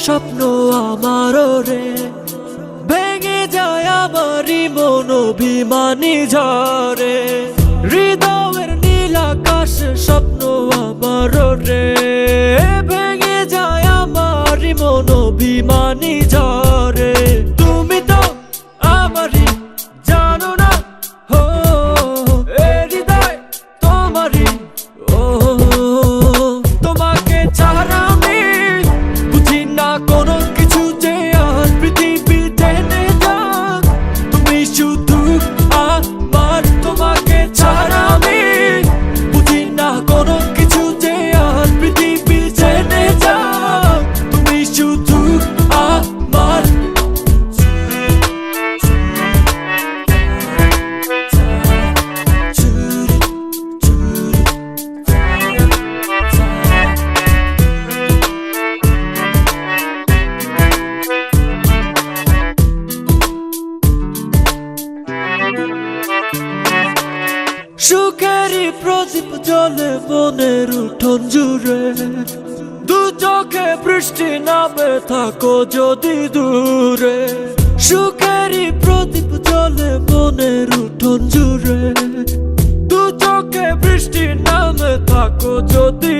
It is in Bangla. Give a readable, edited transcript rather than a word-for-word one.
স্বপ্ন আমার রে, ভেঙে যায় আমারই মন অভিমানী ঝরে। হৃদয়ের নীল আকাশে স্বপ্ন আমার রে, ভেঙে যায় আমারই মন অভিমানী ঝরে। তুমি তো আমারই জানো না, হো এ হৃদয় তোমারই। ও তোমাকে ছাড়া আমি বুঝি না কোনো কিছু, যে আর পৃথিবী টেনে যাক তুমি শুধু আমার। তোমাকে ছাড়া আমি বুঝি না কোনো কিছু, যে আর পৃথিবী টেনে যাক তুমি শুধু আমার। সুখেরই প্রদীপ জ্বলে মনের উঠোন জুড়ে, দু চোখে বৃষ্টি নামে থাকো যদি দূরে। সুখেরই প্রদীপ জ্বলে মনের উঠোন জুড়ে, দু চোখে বৃষ্টি নামে থাকো যদি